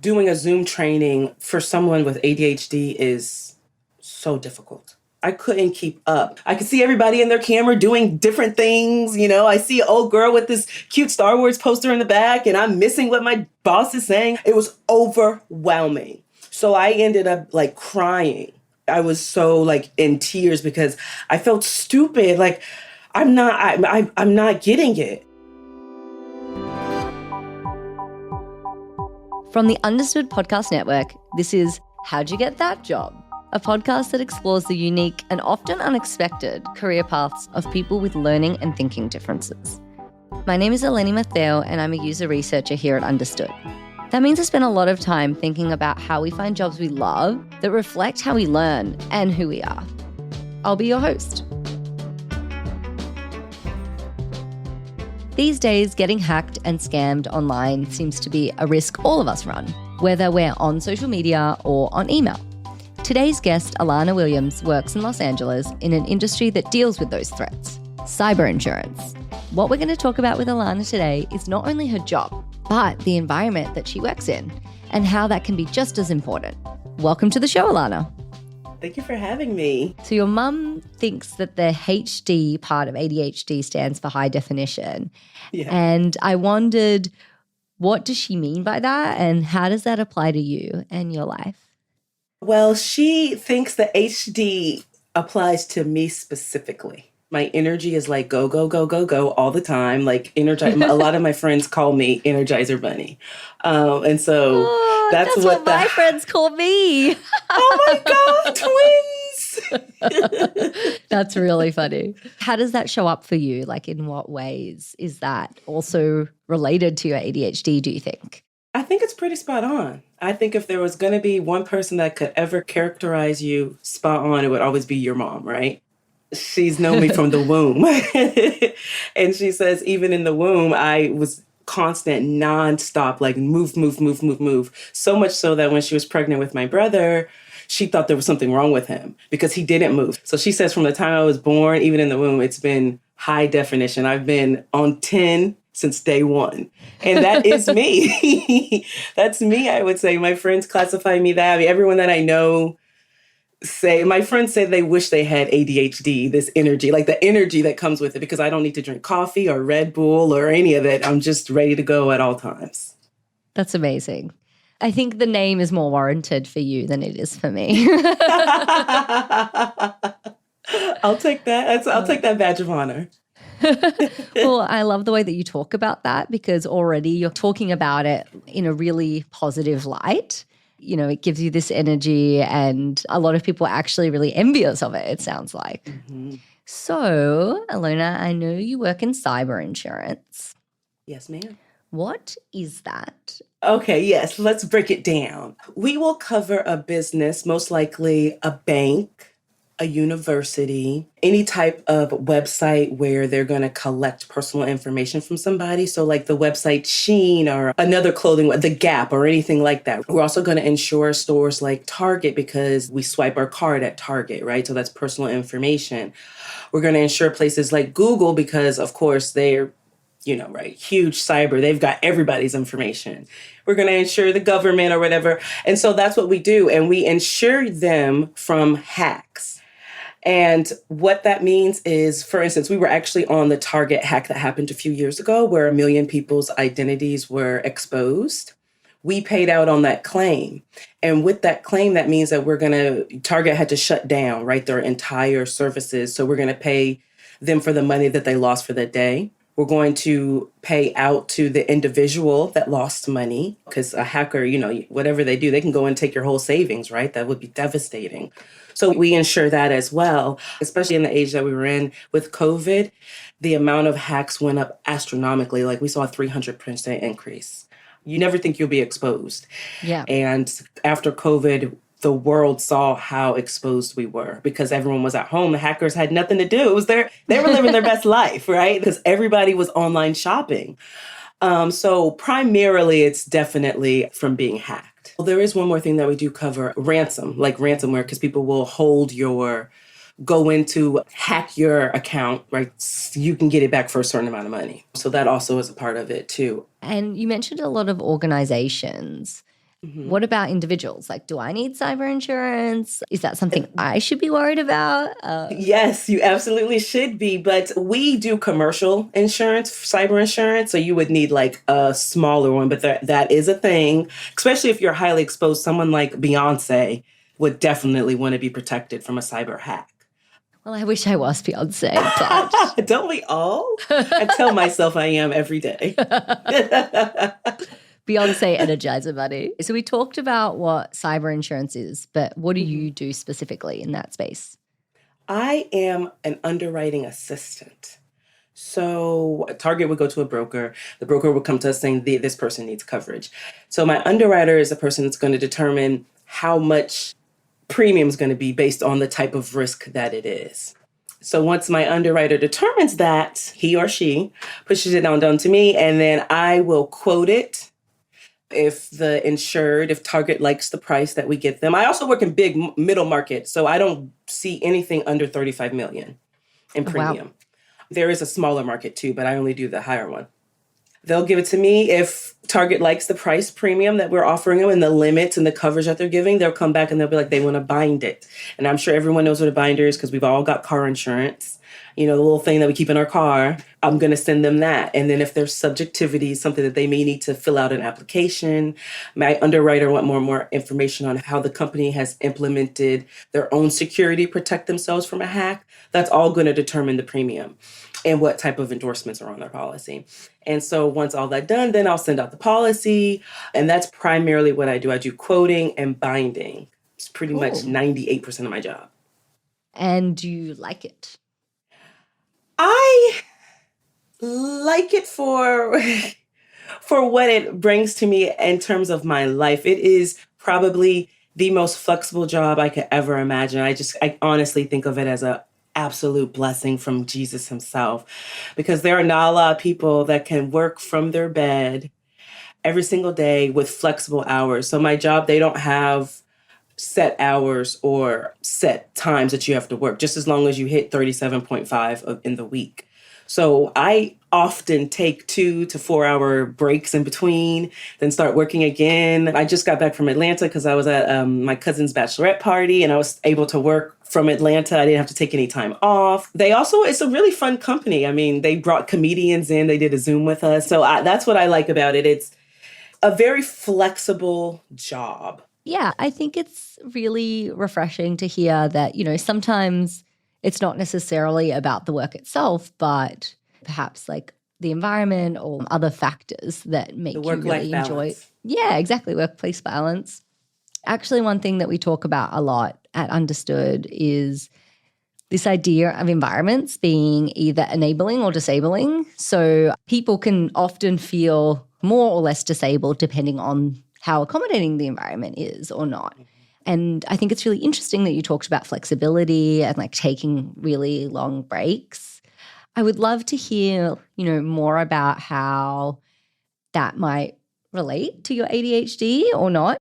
doing a Zoom training for someone with ADHD is so difficult. I couldn't keep up. I could see everybody in their camera doing different things. You know, I see an old girl with this cute Star Wars poster in the back and I'm missing what my boss is saying. It was overwhelming. So I ended up like crying. I was so like in tears because I felt stupid. Like I'm not getting it. From the Understood Podcast Network, this is How'd You Get That Job? A podcast that explores the unique and often unexpected career paths of people with learning and thinking differences. My name is Alonna Mateo and I'm a user researcher here at Understood. That means I spend a lot of time thinking about how we find jobs we love that reflect how we learn and who we are. I'll be your host. These days, getting hacked and scammed online seems to be a risk all of us run, whether we're on social media or on email. Today's guest, Alonna Williams, works in Los Angeles in an industry that deals with those threats, cyber insurance. What we're going to talk about with Alonna today is not only her job, but the environment that she works in and how that can be just as important. Welcome to the show, Alonna. Thank you for having me. So your mum thinks that the HD part of ADHD stands for high definition. Yeah. And I wondered, what does she mean by that? And how does that apply to you and your life? Well, she thinks the HD applies to me specifically. My energy is like go, go, go, go, go all the time. Like a lot of my friends call me Energizer Bunny. And so that's what my friends call me. Oh my God, twins. That's really funny. How does that show up for you? Like in what ways is that also related to your ADHD, do you think? I think it's pretty spot on. I think if there was going to be one person that could ever characterize you spot on, it would always be your mom, right? She's known me from the womb. And she says, even in the womb, I was constant, nonstop, like move, move, move, move, move. So much so that when she was pregnant with my brother, she thought there was something wrong with him because he didn't move. So she says from the time I was born, even in the womb, it's been high definition. I've been on 10 since day one. And that is me. That's me, I would say. My friends classify me that. I mean, everyone that I know my friends say they wish they had ADHD, this energy, like the energy that comes with it, because I don't need to drink coffee or Red Bull or any of it. I'm just ready to go at all times. That's amazing. I think the name is more warranted for you than it is for me. I'll take that. I'll take that badge of honor. Well, I love the way that you talk about that because already you're talking about it in a really positive light. You know, it gives you this energy and a lot of people are actually really envious of it, it sounds like. Mm-hmm. So, Alonna, I know you work in cyber insurance. Yes, ma'am. What is that? Okay, yes, let's break it down. We will cover a business, most likely a bank, a university, any type of website where they're going to collect personal information from somebody. So like the website Shein or another clothing, the Gap or anything like that. We're also going to insure stores like Target because we swipe our card at Target, right? So that's personal information. We're going to insure places like Google because, of course, they're right, huge cyber. They've got everybody's information. We're going to insure the government or whatever. And so that's what we do. And we insure them from hacks. And what that means is, for instance, we were actually on the Target hack that happened a few years ago where 1 million people's identities were exposed. We paid out on that claim. And with that claim, that means that Target had to shut down, right, their entire services. So we're going to pay them for the money that they lost for that day. We're going to pay out to the individual that lost money because a hacker, whatever they do, they can go and take your whole savings, right? That would be devastating. So we insure that as well, especially in the age that we were in with COVID. The amount of hacks went up astronomically. Like we saw a 300% increase. You never think you'll be exposed. Yeah. And after COVID, the world saw how exposed we were because everyone was at home. The hackers had nothing to do. They were living their best life, right? Because everybody was online shopping. So primarily, it's definitely from being hacked. Well, there is one more thing that we do cover, like ransomware, because people will go into hack your account, right? You can get it back for a certain amount of money. So that also is a part of it too. And you mentioned a lot of organizations. What about individuals? Like, do I need cyber insurance? Is that something I should be worried about? Yes, you absolutely should be. But we do commercial insurance, cyber insurance. So you would need like a smaller one, but that is a thing, especially if you're highly exposed. Someone like Beyonce would definitely want to be protected from a cyber hack. Well, I wish I was Beyonce, but Don't we all? I tell myself I am every day. Beyonce Energizer Bunny. So we talked about what cyber insurance is, but what do you do specifically in that space? I am an underwriting assistant. So a Target would go to a broker. The broker would come to us saying, this person needs coverage. So my underwriter is the person that's going to determine how much premium is going to be based on the type of risk that it is. So once my underwriter determines that, he or she pushes it down to me, and then I will quote it. If Target likes the price that we get them. I also work in big middle market, so I don't see anything under 35 million in premium. Wow. There is a smaller market too, but I only do the higher one. They'll give it to me. If Target likes the price premium that we're offering them and the limits and the coverage that they're giving, they'll come back and they'll be like, they want to bind it. And I'm sure everyone knows what a binder is because we've all got car insurance. You know, the little thing that we keep in our car, I'm going to send them that. And then if there's subjectivity, something that they may need to fill out an application, my underwriter want more and more information on how the company has implemented their own security, protect themselves from a hack. That's all going to determine the premium and what type of endorsements are on their policy. And so once all that done, then I'll send out the policy. And that's primarily what I do. I do quoting and binding. It's pretty much 98% of my job. And do you like it? I like it for what it brings to me in terms of my life. It is probably the most flexible job I could ever imagine. I honestly think of it as an absolute blessing from Jesus himself, because there are not a lot of people that can work from their bed every single day with flexible hours. So my job, they don't have set hours or set times that you have to work, just as long as you hit 37.5 in the week. So I often take 2 to 4 hour breaks in between, then start working again. I just got back from Atlanta because I was at my cousin's bachelorette party and I was able to work from Atlanta. I didn't have to take any time off. It's a really fun company. I mean, they brought comedians in, they did a Zoom with us. So that's what I like about it. It's a very flexible job. Yeah, I think it's really refreshing to hear that, sometimes it's not necessarily about the work itself, but perhaps like the environment or other factors that make you really enjoy. Yeah, exactly. Workplace balance. Actually, one thing that we talk about a lot at Understood is this idea of environments being either enabling or disabling. So people can often feel more or less disabled depending on how accommodating the environment is or not. And I think it's really interesting that you talked about flexibility and like taking really long breaks. I would love to hear, more about how that might relate to your ADHD or not.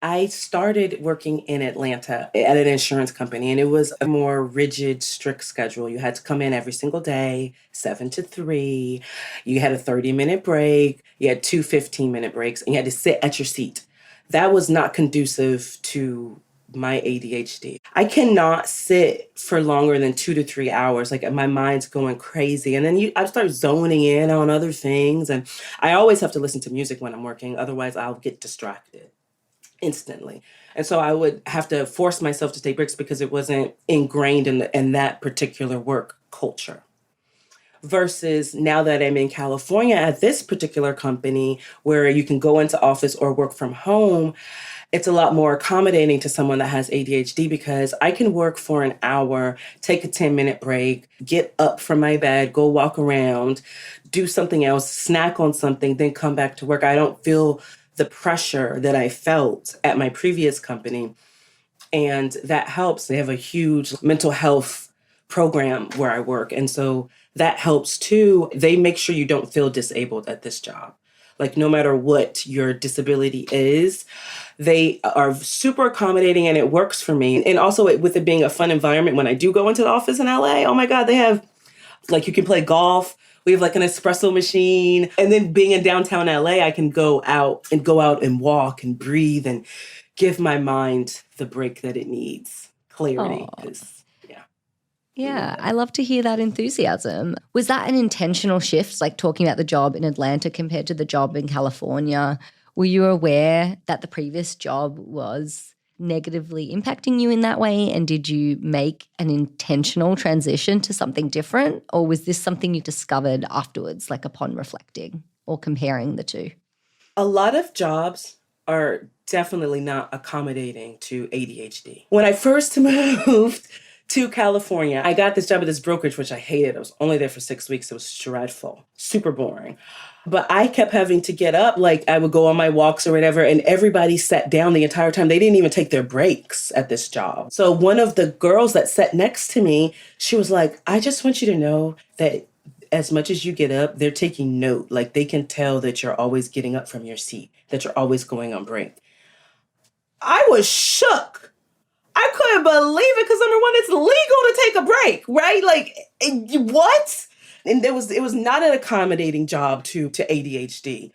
I started working in Atlanta at an insurance company, and it was a more rigid, strict schedule. You had to come in every single day, 7 to 3. You had a 30-minute break. You had 2 15-minute breaks, and you had to sit at your seat. That was not conducive to my ADHD. I cannot sit for longer than 2 to 3 hours. Like my mind's going crazy. And then I start zoning in on other things. And I always have to listen to music when I'm working. Otherwise, I'll get distracted instantly. And so I would have to force myself to take breaks because it wasn't ingrained in that particular work culture. Versus now that I'm in California at this particular company where you can go into office or work from home, it's a lot more accommodating to someone that has ADHD because I can work for an hour, take a 10-minute break, get up from my bed, go walk around, do something else, snack on something, then come back to work. I don't feel the pressure that I felt at my previous company. And that helps. They have a huge mental health program where I work. And so that helps too. They make sure you don't feel disabled at this job. Like no matter what your disability is, they are super accommodating and it works for me. And also with it being a fun environment, when I do go into the office in LA, oh my God, they have, like you can play golf We have like an espresso machine. And then being in downtown LA, I can go out and walk and breathe and give my mind the break that it needs. Clarity. Because, yeah, I love to hear that enthusiasm. Was that an intentional shift, like talking about the job in Atlanta compared to the job in California? Were you aware that the previous job was negatively impacting you in that way? And did you make an intentional transition to something different? Or was this something you discovered afterwards, like upon reflecting or comparing the two? a lot of jobs are definitely not accommodating to ADHD. When I first moved to California, I got this job at this brokerage, which I hated. I was only there for 6 weeks. It was dreadful, super boring. But I kept having to get up, like I would go on my walks or whatever, and everybody sat down the entire time. They didn't even take their breaks at this job. So one of the girls that sat next to me, she was like, I just want you to know that as much as you get up, they're taking note. Like they can tell that you're always getting up from your seat, that you're always going on break. I was shook. I couldn't believe it because number one, it's legal to take a break, right? Like, what? And it was not an accommodating job to ADHD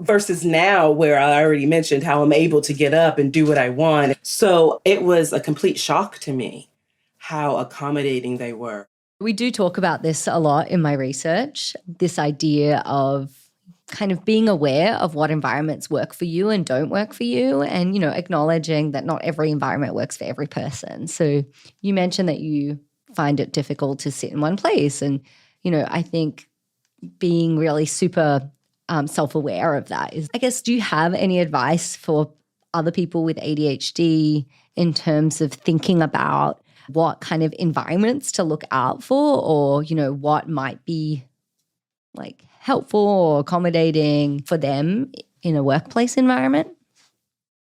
versus now where I already mentioned how I'm able to get up and do what I want. So it was a complete shock to me how accommodating they were. We do talk about this a lot in my research, this idea of kind of being aware of what environments work for you and don't work for you and, you know, acknowledging that not every environment works for every person. So you mentioned that you find it difficult to sit in one place. And, you know, I think being really super self-aware of that is, I guess, do you have any advice for other people with ADHD in terms of thinking about what kind of environments to look out for or, you know, what might be like helpful or accommodating for them in a workplace environment?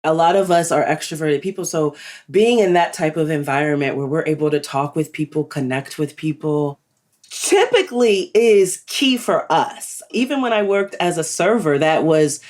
A lot of us are extroverted people. So being in that type of environment where we're able to talk with people, connect with people, typically is key for us. Even when I worked as a server, that was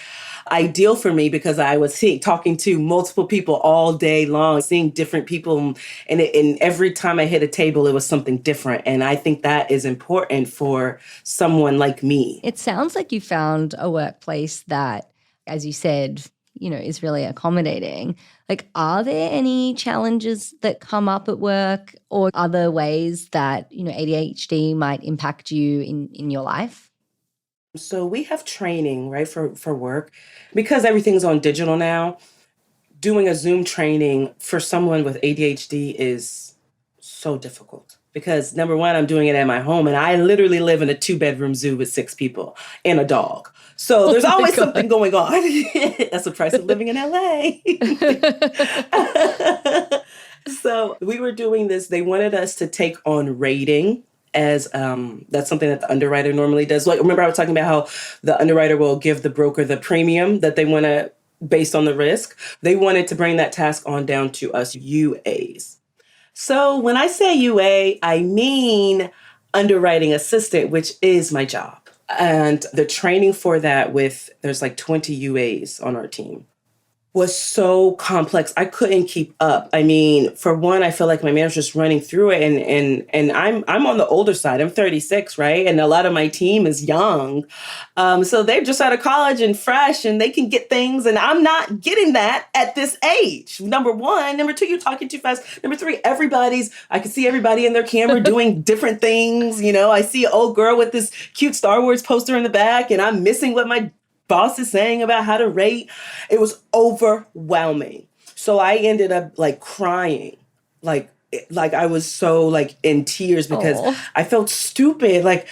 ideal for me because I was talking to multiple people all day long, seeing different people. And every time I hit a table, it was something different. And I think that is important for someone like me. It sounds like you found a workplace that, as you said, you know, is really accommodating. Like, are there any challenges that come up at work or other ways that, you know, ADHD might impact you in your life? So we have training, right, for work. Because everything's on digital now, doing a Zoom training for someone with ADHD is so difficult. Because number one, I'm doing it at my home, and I literally live in a 2-bedroom zoo with 6 people and a dog. So there's always something going on. That's the price of living in LA. So we were doing this. They wanted us to take on rating as that's something that the underwriter normally does. Like, remember I was talking about how the underwriter will give the broker the premium that they want to based on the risk. They wanted to bring that task on down to us UAs. So when I say UA, I mean underwriting assistant, which is my job. And the training for that there's like 20 UAs on our team was so complex. I couldn't keep up. I mean, for one, I feel like my manager's running through it and I'm on the older side. I'm 36, right? And a lot of my team is young. So they're just out of college and fresh and they can get things. And I'm not getting that at this age. Number one. Number two, you're talking too fast. Number three, I can see everybody in their camera doing different things. You know, I see an old girl with this cute Star Wars poster in the back and I'm missing what my boss is saying about how to rate. It was overwhelming. So I ended up like crying, like I was so like in tears because I felt stupid. Like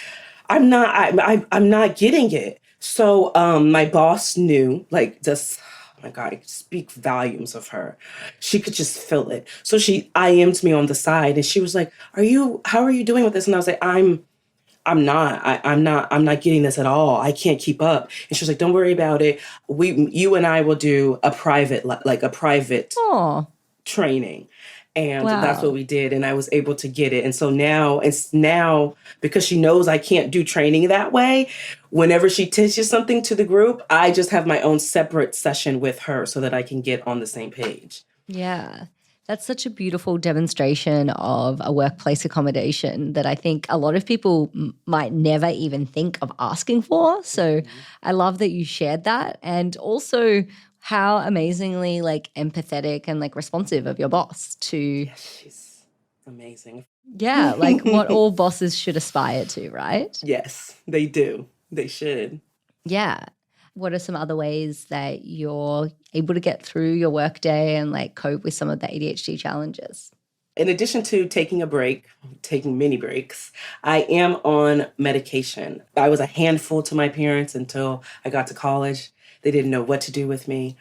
I'm not getting it. So my boss knew, like, just, oh my God, I could speak volumes of her. She could just feel it. So she IM'd me on the side and she was like, how are you doing with this? And I was like, I'm not getting this at all. I can't keep up. And she was like, don't worry about it. You and I will do a private training. And that's what we did. And I was able to get it. And so now, because she knows I can't do training that way, whenever she teaches something to the group, I just have my own separate session with her so that I can get on the same page. Yeah. That's such a beautiful demonstration of a workplace accommodation that I think a lot of people might never even think of asking for. So I love that you shared that, and also how amazingly like empathetic and like responsive of your boss to Yes, she's amazing. yeah, like what all bosses should aspire to, right? Yes, they do. They should. Yeah. What are some other ways that you're able to get through your workday and like cope with some of the ADHD challenges? In addition to taking a break, taking mini breaks, I am on medication. I was a handful to my parents until I got to college. They didn't know what to do with me.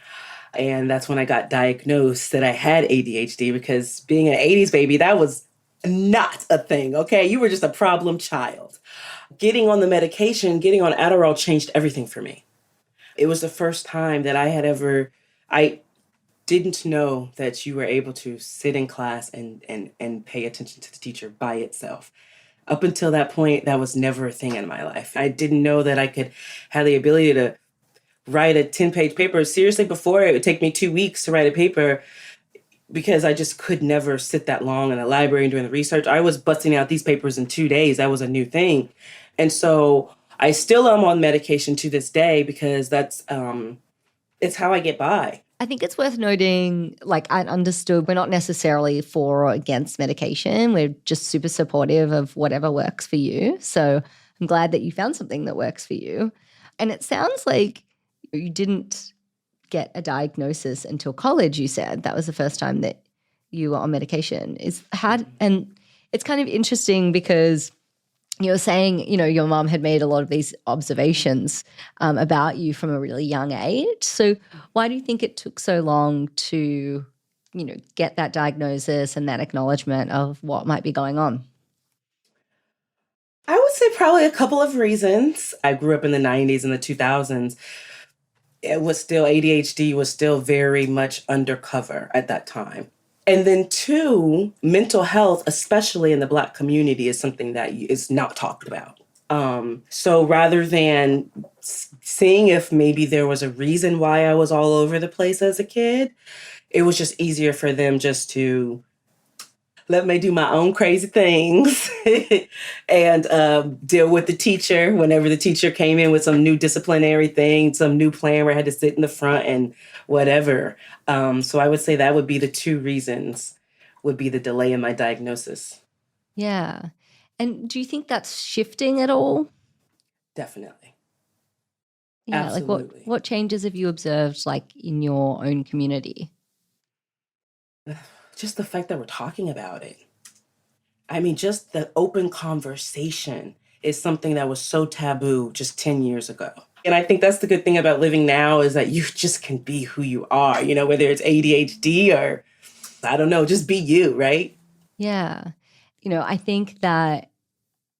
And that's when I got diagnosed that I had ADHD, because being an 80s baby, that was not a thing, okay? You were just a problem child. Getting on the medication, getting on Adderall changed everything for me. It was the first time that I didn't know that you were able to sit in class and pay attention to the teacher by itself. Up until that point, that was never a thing in my life. I didn't know that I could have the ability to write a 10-page paper. Seriously, before it would take me 2 weeks to write a paper because I just could never sit that long in the library and doing the research. I was busting out these papers in 2 days. That was a new thing. And so I still am on medication to this day because that's it's how I get by. I think it's worth noting, like I understood we're not necessarily for or against medication. We're just super supportive of whatever works for you. So I'm glad that you found something that works for you. And it sounds like you didn't get a diagnosis until college, you said. That was the first time that you were on medication. And it's kind of interesting because you were saying, you know, your mom had made a lot of these observations about you from a really young age. So why do you think it took so long to, you know, get that diagnosis and that acknowledgement of what might be going on? I would say probably a couple of reasons. I grew up in the 90s and the 2000s. ADHD was still very much undercover at that time. And then two, mental health, especially in the Black community, is something that is not talked about. So rather than seeing if maybe there was a reason why I was all over the place as a kid, it was just easier for them just to let me do my own crazy things and deal with the teacher whenever the teacher came in with some new disciplinary thing, some new plan where I had to sit in the front and whatever. So I would say that would be the two reasons, would be the delay in my diagnosis. Yeah. And do you think that's shifting at all? Definitely. Yeah. Absolutely. Like what changes have you observed like in your own community? Just the fact that we're talking about it. I mean, just the open conversation is something that was so taboo just 10 years ago. And I think that's the good thing about living now is that you just can be who you are, you know, whether it's ADHD or, I don't know, just be you, right? Yeah. You know, I think that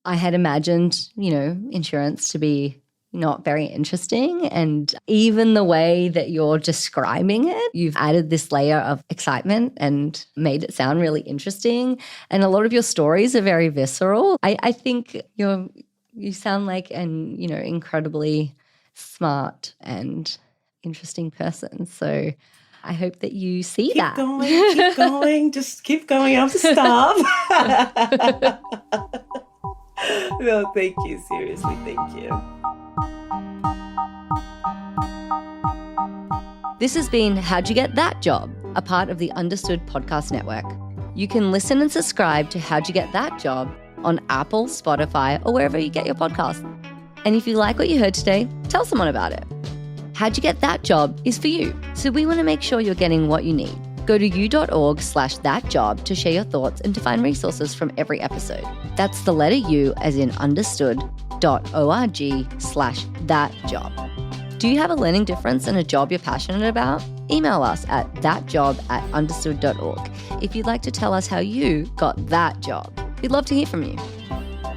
I had imagined, you know, insurance to be not very interesting. And even the way that you're describing it, you've added this layer of excitement and made it sound really interesting. And a lot of your stories are very visceral. I think you sound like an, you know, incredibly smart and interesting person. So I hope that you see that. Keep going, just keep going. I don't have to stop. No, thank you. Seriously, thank you. This has been How'd You Get That Job, a part of the Understood Podcast Network. You can listen and subscribe to How'd You Get That Job on Apple, Spotify, or wherever you get your podcasts. And if you like what you heard today, tell someone about it. How'd You Get That Job is for you, so we want to make sure you're getting what you need. Go to u.org/thatjob to share your thoughts and to find resources from every episode. That's the letter U as in understood.org/thatjob. Do you have a learning difference and a job you're passionate about? Email us at thatjob@understood.org if you'd like to tell us how you got that job. We'd love to hear from you.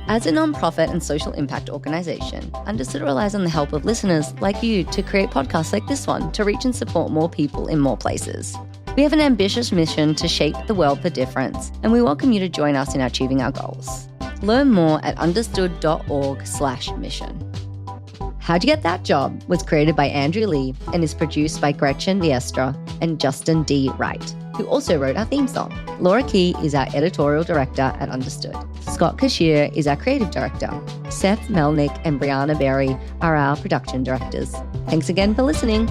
As a nonprofit and social impact organization, Understood relies on the help of listeners like you to create podcasts like this one to reach and support more people in more places. We have an ambitious mission to shape the world for difference, and we welcome you to join us in achieving our goals. Learn more at understood.org/mission. How'd You Get That Job was created by Andrew Lee and is produced by Gretchen Viestra and Justin D. Wright. who also wrote our theme song. Laura Key is our editorial director at Understood. Scott Cashier is our creative director. Seth Melnick and Brianna Berry are our production directors. Thanks again for listening.